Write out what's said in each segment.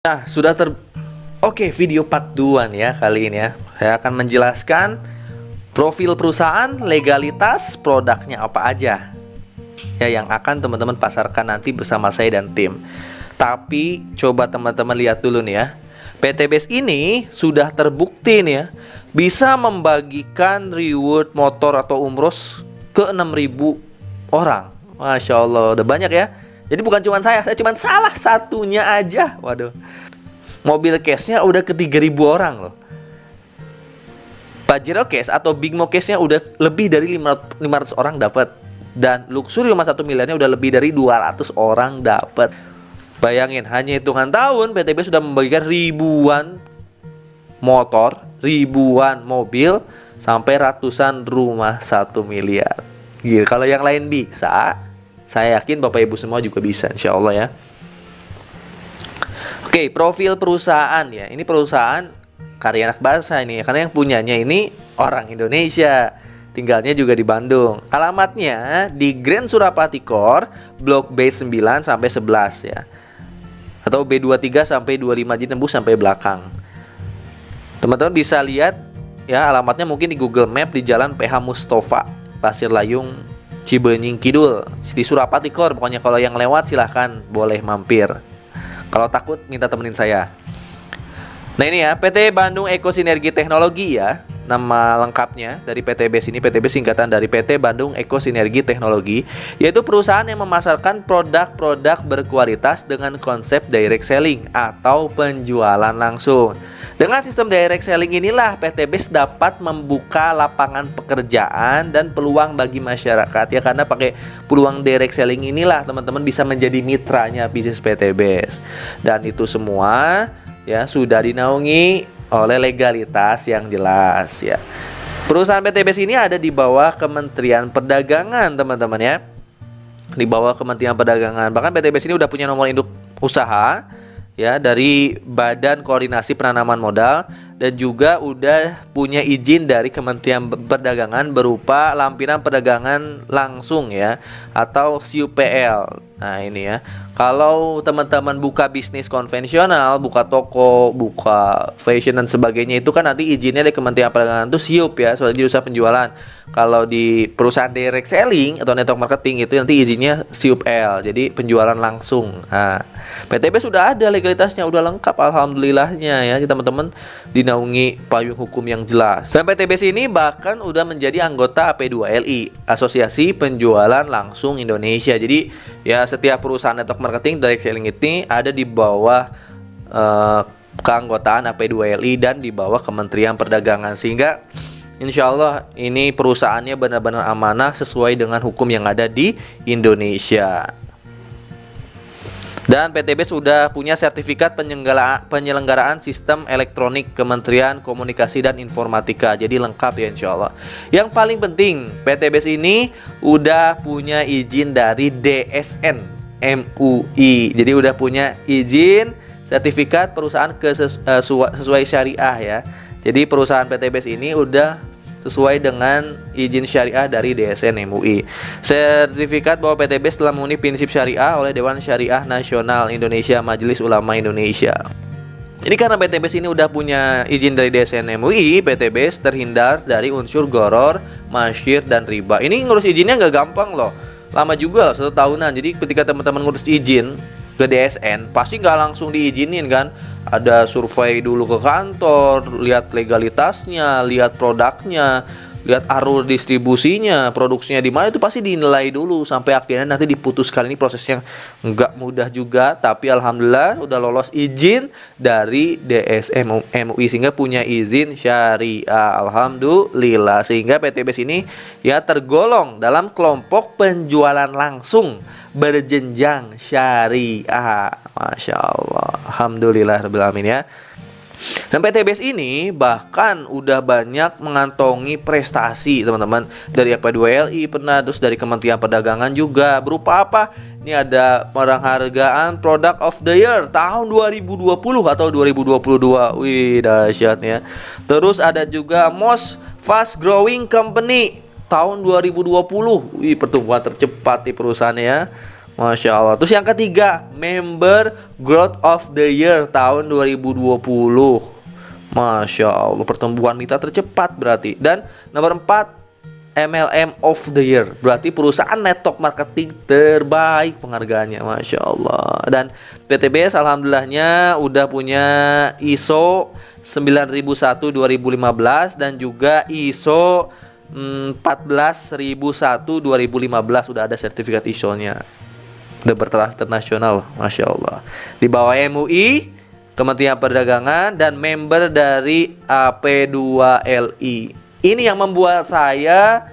Nah, Oke, video part 2 nih ya kali ini ya. Saya akan menjelaskan profil perusahaan, legalitas, produknya apa aja ya yang akan teman-teman pasarkan nanti bersama saya dan tim. Tapi coba teman-teman lihat dulu nih ya. PT Base ini sudah terbukti nih ya, bisa membagikan reward motor atau umroh ke 6.000 orang. Masya Allah, udah banyak ya. Jadi bukan cuma saya cuma salah satunya aja. Waduh. Mobil case-nya udah ke 3.000 orang loh. Pajero case atau Big Mo case-nya udah lebih dari 500 orang dapat. Dan luxury rumah 1 miliarnya udah lebih dari 200 orang dapat. Bayangin, hanya hitungan tahun PTB sudah membagikan ribuan motor, ribuan mobil, sampai ratusan rumah 1 miliar. Gila, kalau yang lain bisa, saya yakin Bapak Ibu semua juga bisa, insya Allah ya. Oke, profil perusahaan ya. Ini perusahaan karya anak bangsa ini, karena yang punyanya ini orang Indonesia. Tinggalnya juga di Bandung. Alamatnya di Grand Surapati Core, Blok B9 sampai 11 ya. Atau B23 sampai 25, jadi tembus sampai belakang. Teman-teman bisa lihat ya, alamatnya mungkin di Google Map di Jalan PH Mustafa, Pasir Layung, Cibenying Kidul, di Surapati Core. Pokoknya kalau yang lewat silahkan boleh mampir. Kalau takut minta temenin saya. Nah ini ya, PT Bandung Eko Sinergi Teknologi ya, nama lengkapnya dari PT Base ini. PT Base singkatan dari PT Bandung Eko Sinergi Teknologi, yaitu perusahaan yang memasarkan produk-produk berkualitas dengan konsep direct selling atau penjualan langsung. Dengan sistem direct selling inilah PT Base dapat membuka lapangan pekerjaan dan peluang bagi masyarakat ya, karena pakai peluang direct selling inilah teman-teman bisa menjadi mitranya bisnis PT Base. Dan itu semua ya sudah dinaungi oleh legalitas yang jelas ya. Perusahaan PT Base ini ada di bawah Kementerian Perdagangan teman-teman ya. Di bawah Kementerian Perdagangan. Bahkan PT Base ini udah punya nomor induk usaha ya dari Badan Koordinasi Penanaman Modal, dan juga udah punya izin dari Kementerian Perdagangan berupa lampiran perdagangan langsung ya, atau CUPL. Nah ini ya, kalau teman-teman buka bisnis konvensional, buka toko, buka fashion dan sebagainya, itu kan nanti izinnya dari Kementerian Perdagangan itu SIUP ya, soal usaha penjualan. Kalau di perusahaan direct selling atau network marketing itu nanti izinnya SIUP-L, jadi penjualan langsung. Nah, PTB sudah ada legalitasnya, udah lengkap alhamdulillahnya ya teman-teman, dinaungi payung hukum yang jelas. Dan PTB ini bahkan udah menjadi anggota AP2LI, Asosiasi Penjualan Langsung Indonesia. Jadi ya setiap perusahaan network marketing direct selling ini ada di bawah keanggotaan AP2LI dan di bawah Kementerian Perdagangan, sehingga insya Allah ini perusahaannya benar-benar amanah sesuai dengan hukum yang ada di Indonesia. Dan PTB sudah punya sertifikat penyelenggaraan sistem elektronik Kementerian Komunikasi dan Informatika. Jadi lengkap ya insya Allah. Yang paling penting, PTB ini udah punya izin dari DSN MUI. Jadi udah punya izin sertifikat perusahaan sesuai syariah ya. Jadi perusahaan PTB ini udah sesuai dengan izin syariah dari DSN MUI. Sertifikat bahwa PTB telah memenuhi prinsip syariah oleh Dewan Syariah Nasional Indonesia, Majelis Ulama Indonesia. Ini karena PTB ini udah punya izin dari DSN MUI, PTB terhindar dari unsur goror, masyir, dan riba. Ini ngurus izinnya nggak gampang loh, lama juga loh, 1 tahunan. Jadi ketika teman-teman ngurus izin ke DSN, pasti nggak langsung diizinin kan. Ada survei dulu ke kantor, lihat legalitasnya, lihat produknya, lihat alur distribusinya, produksinya di mana, itu pasti dinilai dulu sampai akhirnya nanti diputuskan. Ini prosesnya nggak mudah juga, tapi alhamdulillah udah lolos izin dari DSN MUI sehingga punya izin syariah, alhamdulillah. Sehingga PTB ini ya tergolong dalam kelompok penjualan langsung berjenjang syariah. Masya Allah, alhamdulillah rabbil alamin ya. Dan PT Base ini bahkan udah banyak mengantongi prestasi teman-teman, dari AP2LI pernah, terus dari Kementerian Perdagangan juga. Berupa apa? Ini ada penghargaan Product of the Year tahun 2020 atau 2022. Wih, dahsyat ya. Terus ada juga Most Fast Growing Company tahun 2020. Wih, pertumbuhan tercepat di perusahaannya ya. Masya Allah. Terus yang ketiga, Member Growth of the Year tahun 2020. Masya Allah, pertumbuhan mitra tercepat berarti. Dan nomor 4, MLM of the Year, berarti perusahaan network marketing terbaik penghargaannya. Masya Allah. Dan PTBS alhamdulillahnya udah punya ISO 9001 2015 dan juga ISO 14001 2015, udah ada sertifikat ISO-nya. Udah bertaraf internasional. Masya Allah. Di bawah MUI, Kementerian Perdagangan, dan member dari AP2LI. Ini yang membuat saya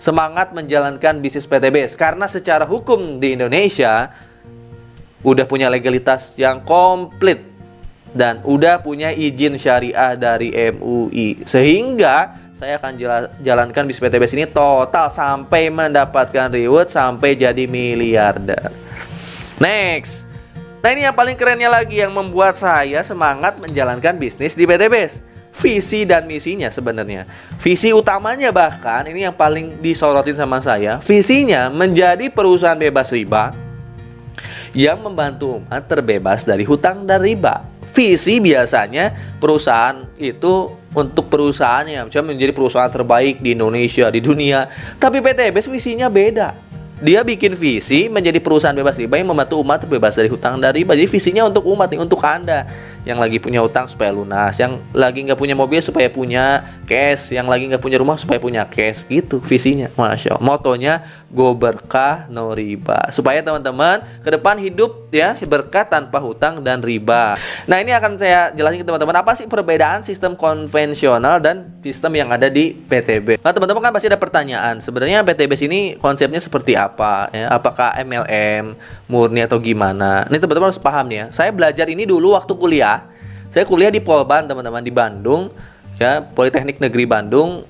semangat menjalankan bisnis PTBS, karena secara hukum di Indonesia udah punya legalitas yang komplit dan udah punya izin syariah dari MUI, sehingga saya akan jalankan bisnis PTBS ini total sampai mendapatkan reward, sampai jadi miliarder. Next. Nah, ini yang paling kerennya lagi yang membuat saya semangat menjalankan bisnis di PTBS. Visi dan misinya sebenarnya. Visi utamanya bahkan ini yang paling disorotin sama saya. Visinya menjadi perusahaan bebas riba yang membantu umat terbebas dari hutang dan riba. Visi biasanya perusahaan itu untuk perusahaan yang menjadi perusahaan terbaik di Indonesia, di dunia. Tapi PTBS visinya beda. Dia bikin visi menjadi perusahaan bebas riba yang membantu umat terbebas dari hutang dan riba. Jadi visinya untuk umat nih, untuk Anda yang lagi punya hutang supaya lunas, yang lagi nggak punya mobil supaya punya cash, yang lagi nggak punya rumah supaya punya cash, gitu visinya. Masya Allah. Motonya go berkah no riba, supaya teman-teman ke depan hidup ya berkah tanpa hutang dan riba. Nah, ini akan saya jelasin ke teman-teman apa sih perbedaan sistem konvensional dan sistem yang ada di PTB. Nah, teman-teman kan pasti ada pertanyaan, sebenarnya PTBS ini konsepnya seperti apa ya? Apakah MLM murni atau gimana? Ini teman-teman harus paham ya. Saya belajar ini dulu waktu kuliah. Saya kuliah di Polban, teman-teman, di Bandung ya, Politeknik Negeri Bandung.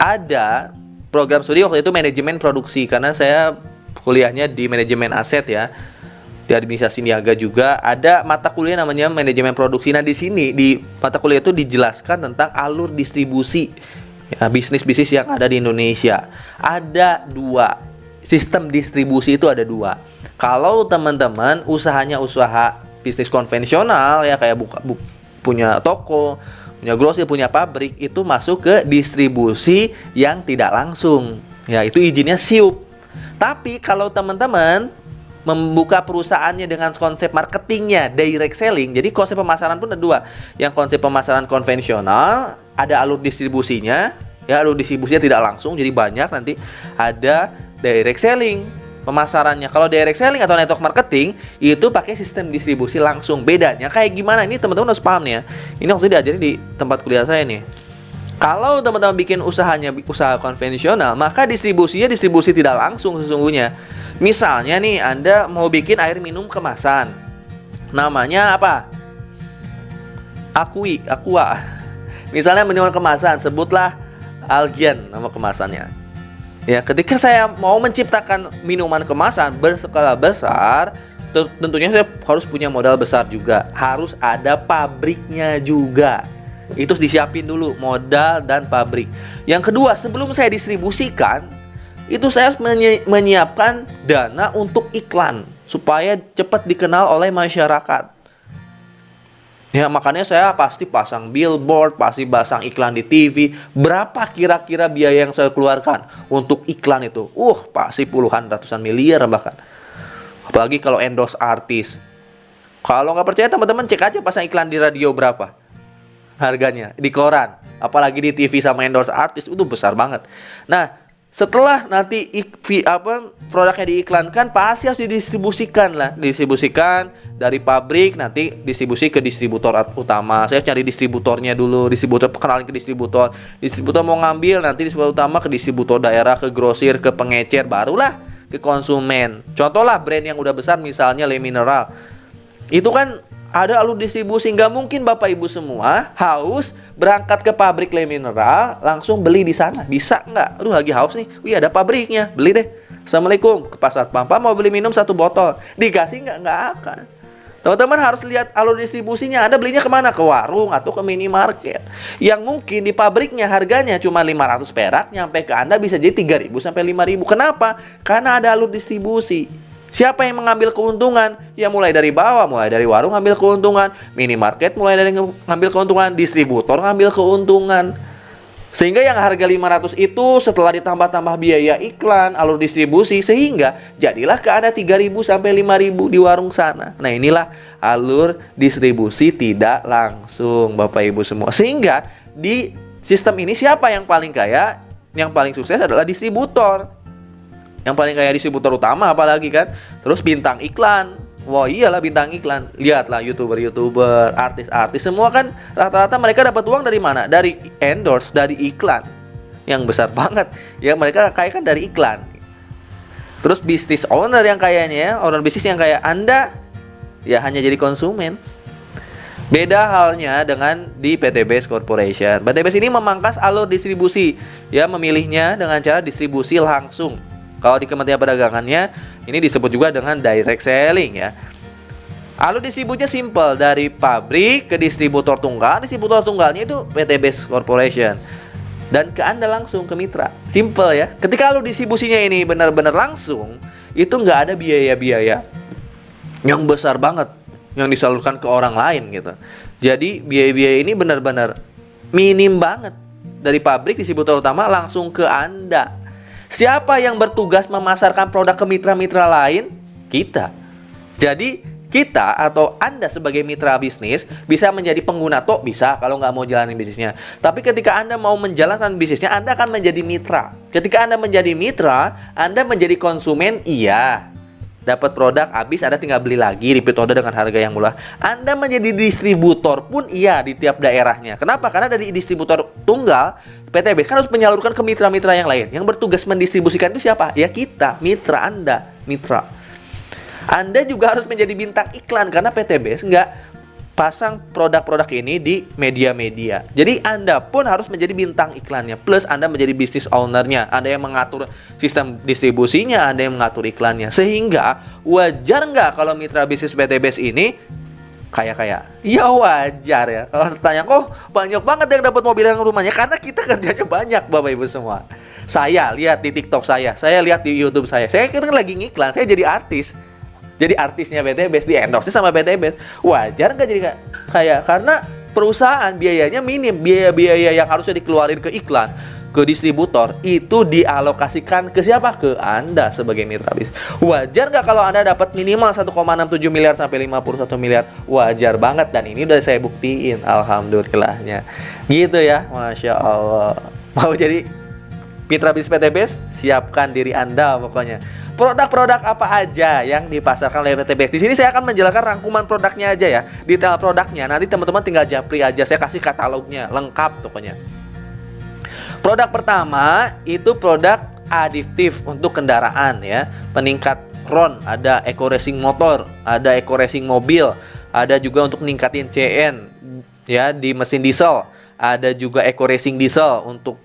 Ada program studi waktu itu manajemen produksi, karena saya kuliahnya di manajemen aset ya, di administrasi niaga juga. Ada mata kuliah namanya manajemen produksi. Nah, di sini di mata kuliah itu dijelaskan tentang alur distribusi ya, bisnis-bisnis yang ada di Indonesia. Ada dua sistem distribusi, itu ada dua. Kalau teman-teman usahanya usaha bisnis konvensional ya, kayak punya toko, punya grosir, punya pabrik, itu masuk ke distribusi yang tidak langsung ya, itu izinnya SIUP. Tapi kalau teman-teman membuka perusahaannya dengan konsep marketingnya direct selling, jadi konsep pemasaran pun ada dua. Yang konsep pemasaran konvensional ada alur distribusinya ya, alur distribusinya tidak langsung, jadi banyak. Nanti ada direct selling pemasarannya. Kalau direct selling atau network marketing itu pakai sistem distribusi langsung. Bedanya kayak gimana? Ini teman-teman harus paham ya. Ini waktu diajarin di tempat kuliah saya nih. Kalau teman-teman bikin usahanya usaha konvensional, maka distribusinya distribusi tidak langsung sesungguhnya. Misalnya nih, Anda mau bikin air minum kemasan. Namanya apa? Aqua. Misalnya minuman kemasan, sebutlah Algian nama kemasannya. Ya, ketika saya mau menciptakan minuman kemasan berskala besar, tentunya saya harus punya modal besar juga. Harus ada pabriknya juga. Itu disiapin dulu, modal dan pabrik. Yang kedua, sebelum saya distribusikan, itu saya harus menyiapkan dana untuk iklan supaya cepat dikenal oleh masyarakat. Ya, makanya saya pasti pasang billboard, pasti pasang iklan di TV. Berapa kira-kira biaya yang saya keluarkan untuk iklan itu? Pasti puluhan, ratusan miliar bahkan. Apalagi kalau endorse artis. Kalau nggak percaya teman-teman cek aja pasang iklan di radio berapa harganya, di koran. Apalagi di TV sama endorse artis, itu besar banget. Nah, setelah nanti produknya diiklankan, pasti harus didistribusikan dari pabrik, nanti distribusi ke distributor utama. Saya cari distributornya dulu, distributor kenalin ke distributor. Distributor mau ngambil, nanti distributor utama ke distributor daerah, ke grosir, ke pengecer, barulah ke konsumen. Contohlah brand yang udah besar, misalnya Le Mineral. Itu kan ada alur distribusi. Nggak mungkin Bapak Ibu semua haus berangkat ke pabrik Le Mineral langsung beli di sana. Bisa nggak? Aduh, lagi haus nih. Wih, ada pabriknya, beli deh. Assalamualaikum, ke pasar Pampa mau beli minum 1 botol. Dikasih nggak? Nggak akan. Teman-teman harus lihat alur distribusinya. Anda belinya kemana? Ke warung atau ke minimarket. Yang mungkin di pabriknya harganya cuma 500 perak, nyampe ke Anda bisa jadi 3.000 sampai 5.000. Kenapa? Karena ada alur distribusi. Siapa yang mengambil keuntungan? Ya mulai dari bawah, mulai dari warung ngambil keuntungan, minimarket mulai dari ngambil keuntungan, distributor ngambil keuntungan. Sehingga yang harga 500 itu setelah ditambah-tambah biaya iklan, alur distribusi, sehingga jadilah ke Anda 3.000 sampai 5.000 di warung sana. Nah, inilah alur distribusi tidak langsung, Bapak Ibu semua. Sehingga di sistem ini siapa yang paling kaya? Yang paling sukses adalah distributor. Yang paling kaya distributor utama apalagi kan. Terus bintang iklan. Wah iyalah bintang iklan. Lihatlah YouTuber, artis-artis semua kan rata-rata mereka dapat uang dari mana? Dari endorse, dari iklan. Yang besar banget. Ya mereka kaya kan dari iklan. Terus bisnis owner yang kayaknya, owner bisnis yang kayak Anda ya hanya jadi konsumen. Beda halnya dengan di PT BES Corporation. PT BES ini memangkas alur distribusi, ya memilihnya dengan cara distribusi langsung. Kalau di Kementerian Perdagangannya ini disebut juga dengan direct selling ya. Alur distribusinya simple, dari pabrik ke distributor tunggal. Distributor tunggalnya itu PT BES Corporation. Dan ke Anda langsung ke mitra. Simple ya. Ketika alur distribusinya ini benar-benar langsung, itu nggak ada biaya-biaya yang besar banget yang disalurkan ke orang lain gitu. Jadi biaya-biaya ini benar-benar minim banget. Dari pabrik distributor utama langsung ke Anda. Siapa yang bertugas memasarkan produk ke mitra-mitra lain? Kita. Jadi kita atau Anda sebagai mitra bisnis bisa menjadi pengguna bisa kalau nggak mau jalanin bisnisnya. Tapi ketika Anda mau menjalankan bisnisnya, Anda akan menjadi mitra. Ketika Anda menjadi mitra, Anda menjadi konsumen, iya. Dapat produk habis, Anda tinggal beli lagi, repeat order dengan harga yang murah. Anda menjadi distributor pun iya di tiap daerahnya. Kenapa? Karena dari distributor tunggal, PT BES kan harus menyalurkan ke mitra-mitra yang lain. Yang bertugas mendistribusikan itu siapa? Ya kita, mitra Anda, mitra. Anda juga harus menjadi bintang iklan karena PT BES nggak pasang produk-produk ini di media-media. Jadi Anda pun harus menjadi bintang iklannya. Plus Anda menjadi business owner-nya. Anda yang mengatur sistem distribusinya, Anda yang mengatur iklannya. Sehingga wajar nggak kalau mitra bisnis PT BES ini kaya-kaya? Ya wajar ya. Kalau tanya, kok banyak banget yang dapat mobil yang rumahnya? Karena kita kerjanya banyak, Bapak Ibu semua. Saya lihat di TikTok saya lihat di YouTube saya kan lagi ngiklan, saya jadi artis. Jadi artisnya PT BES, di endorse sama PT BES. Wajar nggak jadi kaya? Karena perusahaan biayanya minim. Biaya-biaya yang harusnya dikeluarin ke iklan, ke distributor, itu dialokasikan ke siapa? Ke Anda sebagai mitra bisnis. Wajar nggak kalau Anda dapat minimal 1,67 miliar sampai 51 miliar? Wajar banget, dan ini udah saya buktiin, alhamdulillahnya. Gitu ya, Masya Allah. Mau jadi mitra bisnis PT BES? Siapkan diri Anda pokoknya. Produk-produk apa aja yang dipasarkan oleh PT BES? Di sini saya akan menjelaskan rangkuman produknya aja ya, detail produknya. Nanti teman-teman tinggal japri aja, saya kasih katalognya lengkap pokoknya. Produk pertama itu produk additive untuk kendaraan ya, peningkat RON, ada eco racing motor, ada eco racing mobil, ada juga untuk meningkatin CN ya di mesin diesel, ada juga eco racing diesel untuk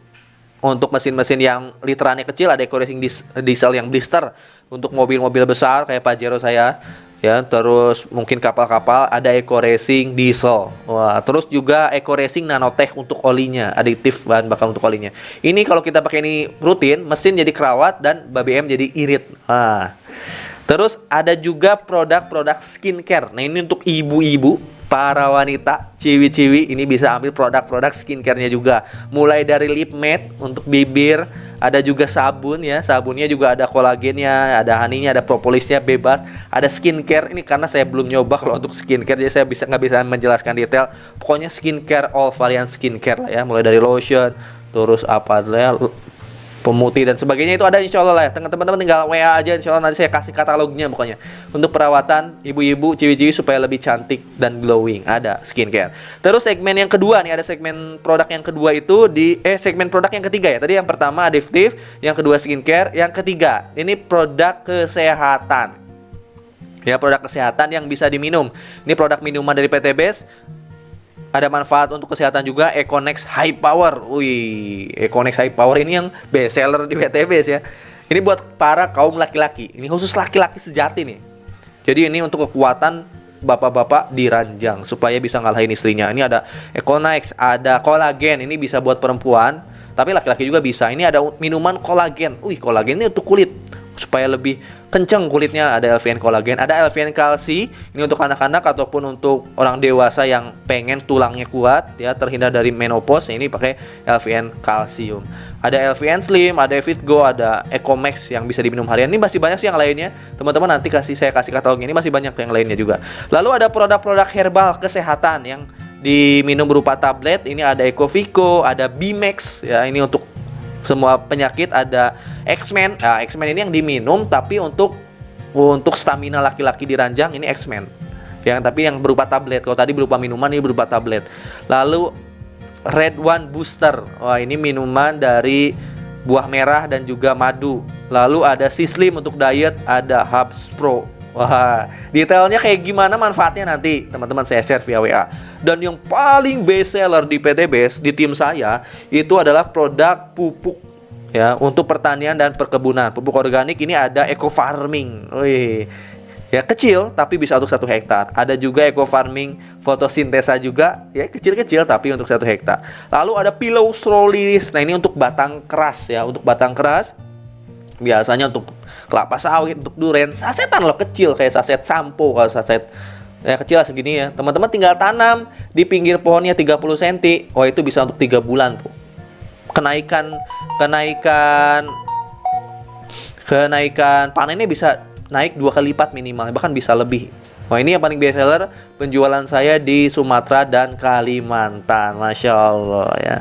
mesin-mesin yang literannya kecil, ada eco racing diesel yang blister untuk mobil-mobil besar kayak Pajero saya ya. Terus mungkin kapal-kapal ada eco racing diesel. Wah, terus juga eco racing nanotech untuk olinya, aditif bahan bakar untuk olinya. Ini kalau kita pakai ini rutin, mesin jadi kerawat dan BBM jadi irit. Nah, terus ada juga produk-produk skincare. Nah, ini untuk ibu-ibu, para wanita, ciwi-ciwi, ini bisa ambil produk-produk skincare-nya juga. Mulai dari lip matte untuk bibir, ada juga sabun ya. Sabunnya juga ada kolagennya, ada honey-nya, ada propolisnya bebas. Ada skincare, ini karena saya belum nyoba kalau untuk skincare, jadi saya nggak bisa menjelaskan detail. Pokoknya skincare, all varian skincare lah ya. Mulai dari lotion, terus apa ya, pemutih dan sebagainya, itu ada insya Allah lah ya. Teman-teman tinggal WA aja, insya Allah nanti saya kasih katalognya pokoknya. Untuk perawatan ibu-ibu, ciwi-ciwi supaya lebih cantik dan glowing, ada skincare. Terus segmen yang kedua nih, ada segmen produk yang kedua itu segmen produk yang ketiga ya. Tadi yang pertama additive, yang kedua skincare, yang ketiga ini produk kesehatan. Ya, produk kesehatan yang bisa diminum. Ini produk minuman dari PT BES. Ada manfaat untuk kesehatan juga, Econex High Power. Wih, Econex High Power ini yang best seller di PT BES ya. Ini buat para kaum laki-laki. Ini khusus laki-laki sejati nih. Jadi ini untuk kekuatan bapak-bapak di ranjang supaya bisa ngalahin istrinya. Ini ada Econex, ada kolagen. Ini bisa buat perempuan, tapi laki-laki juga bisa. Ini ada minuman kolagen. Wih, kolagen ini untuk kulit. supaya lebih kenceng kulitnya. Ada LVN kolagen, ada LVN kalsi, ini untuk anak-anak ataupun untuk orang dewasa yang pengen tulangnya kuat ya, terhindar dari menopause, ini pakai LVN kalsium. Ada LVN slim, ada Evitgo, ada Ecomax yang bisa diminum harian. Ini masih banyak sih yang lainnya. Teman-teman nanti saya kasih katalognya, ini masih banyak yang lainnya juga. Lalu ada produk-produk herbal kesehatan yang diminum berupa tablet. Ini ada Ecovico, ada Bimax ya, ini untuk semua penyakit. Ada X-Men. Nah, X-Men ini yang diminum tapi untuk stamina laki-laki di ranjang, ini X-Men. Tapi yang berupa tablet. Kalau tadi berupa minuman, ini berupa tablet. Lalu Red One Booster. Wah, ini minuman dari buah merah dan juga madu. Lalu ada Sislim untuk diet, ada Hubs Pro. Wah, detailnya kayak gimana manfaatnya nanti teman-teman saya share via WA. Dan yang paling best seller di PTBest, di tim saya, itu adalah produk pupuk ya, untuk pertanian dan perkebunan. Pupuk organik ini ada Eco Farming. Wih, ya kecil tapi bisa untuk 1 hektar. Ada juga Eco Farming fotosintesa juga, ya kecil-kecil tapi untuk 1 hektar. Lalu ada Pillow Straw Liris. Nah, ini untuk batang keras ya, untuk batang keras. Biasanya untuk kelapa sawit, untuk duren, sasetan loh, kecil kayak saset sampo. Kalau saset ya kecil lah segini ya. Teman-teman tinggal tanam di pinggir pohonnya 30 cm. Oh, itu bisa untuk 3 bulan tuh. Kenaikan panennya bisa naik 2 kali lipat minimal, bahkan bisa lebih. Wah, ini yang paling best seller penjualan saya di Sumatera dan Kalimantan. Masya Allah ya.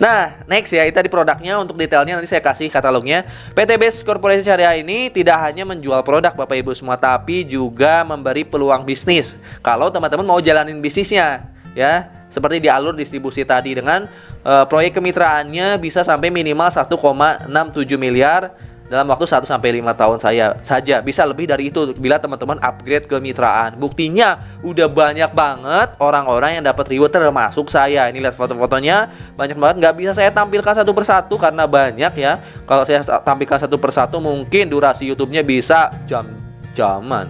Nah, next ya, itu tadi produknya. Untuk detailnya nanti saya kasih katalognya. PTBest Corporation Syariah ini tidak hanya menjual produk Bapak Ibu semua, tapi juga memberi peluang bisnis. Kalau teman-teman mau jalanin bisnisnya ya, seperti di alur distribusi tadi, dengan proyek kemitraannya bisa sampai minimal 1,67 miliar dalam waktu 1-5 tahun saja. Bisa lebih dari itu bila teman-teman upgrade kemitraan. Buktinya udah banyak banget orang-orang yang dapat reward, termasuk saya. Ini lihat foto-fotonya, banyak banget. Nggak bisa saya tampilkan satu persatu karena banyak ya. Kalau saya tampilkan satu persatu mungkin durasi YouTube-nya bisa jam-jaman.